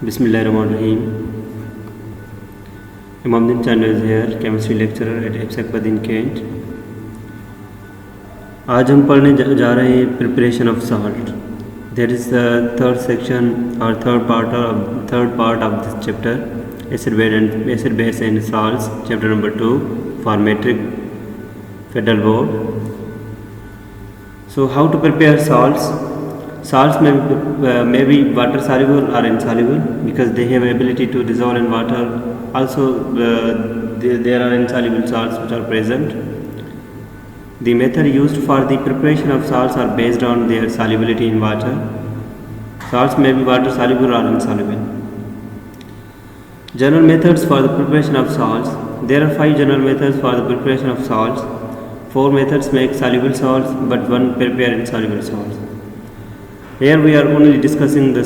Bismillahirrahmanirrahim. Imamdin Chandra is here, chemistry lecturer at Epsakbadin Kent. आज हम पढ़ने जा रहे हैं preparation of salt. That is the third section or third part of this chapter, acid base and salts, chapter number 2 for metric federal board. So how to prepare salts? Salts may be water soluble or insoluble because they have ability to dissolve in water. Also there are insoluble salts which are present. The method used for the preparation of salts are based on their solubility in water. Salts may be water soluble or insoluble. General methods for the preparation of salts. There are 5 general methods for the preparation of salts. 4 methods make soluble salts, but 1 prepare insoluble salts. Here we are only discussing the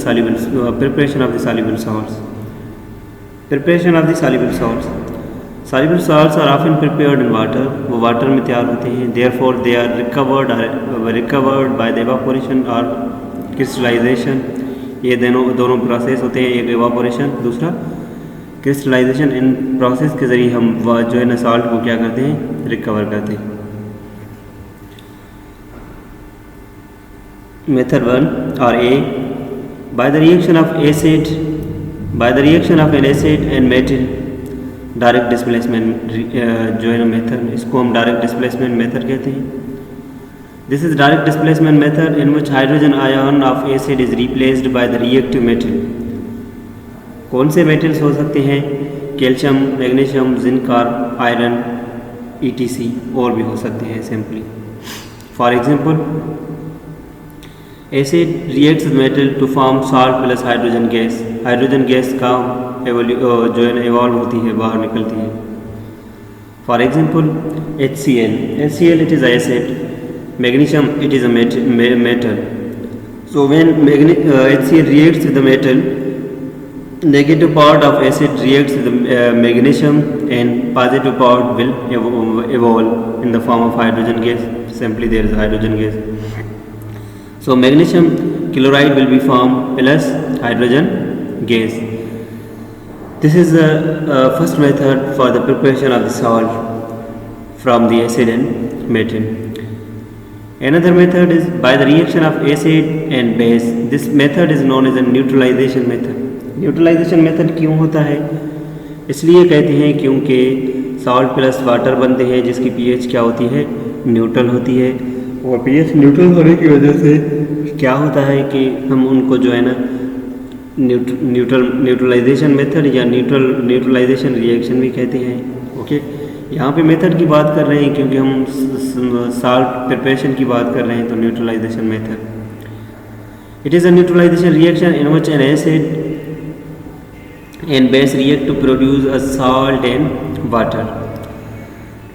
preparation of the soluble salts. Preparation of the soluble salts. Soluble salts are often prepared in water. वो water में तैयार होते हैं. Therefore they are recovered by the evaporation or crystallization. ये दोनों process होते हैं. एक evaporation, दूसरा crystallization. इन प्रोसेस के ज़रिए हम जो है ना साल्ट को क्या करते हैं, रिकवर करते हैं. Method 1 or A. By the reaction of an acid and metal, direct displacement जो है ना मेथड, इसको हम डायरेक्ट डिस्प्लेसमेंट मेथड कहते हैं. This is direct displacement method in which hydrogen ion of acid is replaced by the reactive metal. कौन से metals हो सकते हैं? Calcium, magnesium, zinc, iron, ETC और भी हो सकते हैं simply. For example, acid reacts with metal to form salt plus hydrogen gas. Hydrogen gas का जो है ना इवॉल्व होती है, बाहर निकलती है. For example, HCl it is acid, magnesium it is a metal. So when HCl reacts with the metal, negative part of acid reacts with the magnesium and positive part will evolve in the form of hydrogen gas. Simply there is hydrogen gas. So magnesium chloride will be formed plus hydrogen gas. This is the first method for the preparation of the salt from the acid and metal. Another method is by the reaction of acid and base. This method is known as a neutralization method. Neutralization method क्यों होता है? इसलिए कहते हैं क्योंकि salt plus water बनते हैं जिसकी pH क्या होती है, न्यूट्रल होती है. और pH न्यूट्रल होने की वजह से क्या होता है कि हम उनको जो है ना न्यूट्रलाइजेशन मेथड या न्यूट्रलाइजेशन रिएक्शन भी कहते हैं. ओके, यहाँ पे मेथड की बात कर रहे हैं क्योंकि हम साल्ट प्रिपरेशन की बात कर रहे हैं. तो neutralisation method, it is a neutralisation reaction in which an acid and base react to produce a salt and water.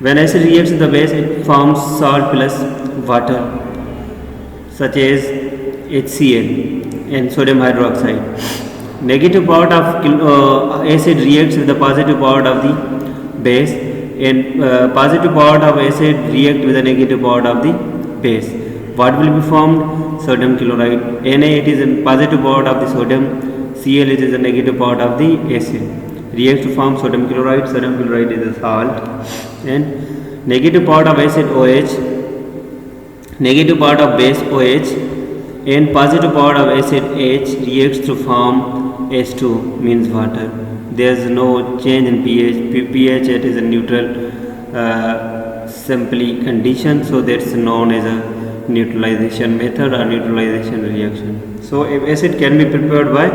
When acid reacts with the base, it forms salt plus water, such as HCl and sodium hydroxide. Negative part of acid reacts with the positive part of the base, and positive part of acid react with the negative part of the base. What will be formed? Sodium chloride. Na, it is a positive part of the sodium. Cl, it is a negative part of the acid. Reacts to form sodium chloride. Sodium chloride is a salt. And negative part of acid OH, negative part of base OH, and positive part of acid H reacts to form H2, means water. There is no change in pH. pH it is a neutral simply condition, so that's known as a neutralization method or neutralization reaction. So if acid can be prepared by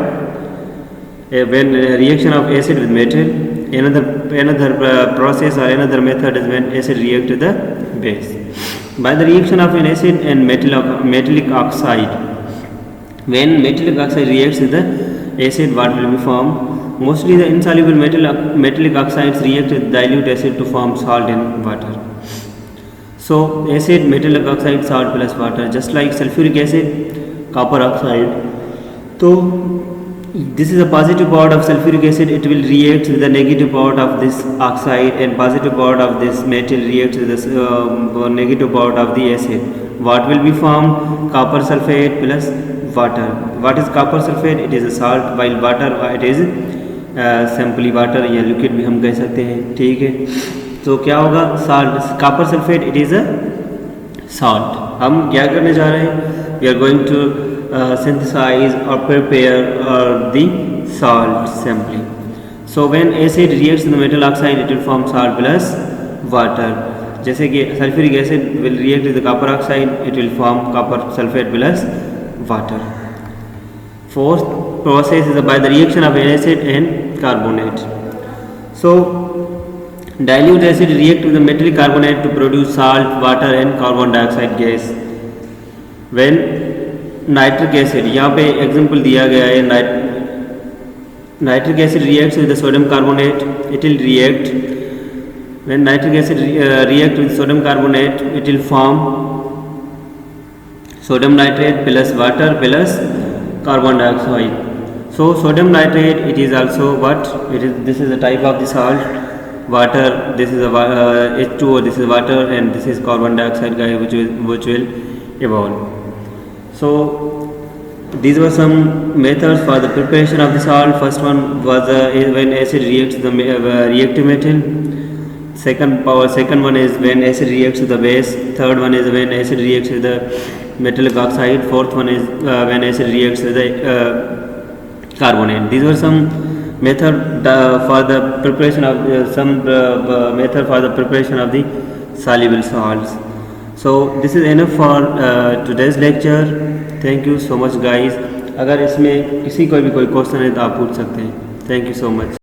when reaction of acid with metal. Another process or another method is when acid react to the base. By the reaction of an acid and metallic oxide. When metallic oxide reacts with the acid, what will be formed? Mostly the insoluble metallic oxides react with dilute acid to form salt and water. So acid, metallic oxide, salt plus water, just like sulfuric acid, copper oxide. So this is a positive part of sulfuric acid, it will react with the negative part of this oxide, and positive part of this metal reacts with the negative part of the acid. What will be formed? Copper sulfate plus water. What is copper sulfate? It is a salt, while water it is simply water या liquid भी हम कह सकते हैं, ठीक है। तो क्या होगा, salt, copper sulfate it is a salt। हम क्या करने जा रहे हैं, we are going to synthesize or prepare the salt simply। So when acid reacts with the metal oxide it will form salt plus water। जैसे कि sulphuric acid will react with the copper oxide, it will form copper sulfate plus water। Fourth process is by the reaction of acid and carbonate। So dilute acid react with the metallic carbonate to produce salt, water and carbon dioxide gas। When nitric acid, यहाँ पे example दिया गया है, nitric acid reacts with the sodium carbonate, it will react, when nitric acid react with sodium carbonate it will form sodium nitrate plus water plus carbon dioxide। So sodium nitrate it is also what it is, this is a type of the salt, water this is a H2O, this is water and this is carbon dioxide guy which will evolve। So these were some methods for the preparation of the salt। First one was when acid reacts the reactive metal। Second one is when acid reacts with the base। Third one is when acid reacts with the metallic oxide। Fourth one is when acid reacts with the carbonate। These were some method for the preparation of method for the preparation of the soluble salts। So this is enough for today's lecture। Thank you so much guys। अगर इसमें किसी को भी कोई question है तो आप पूछ सकते हैं। Thank you so much।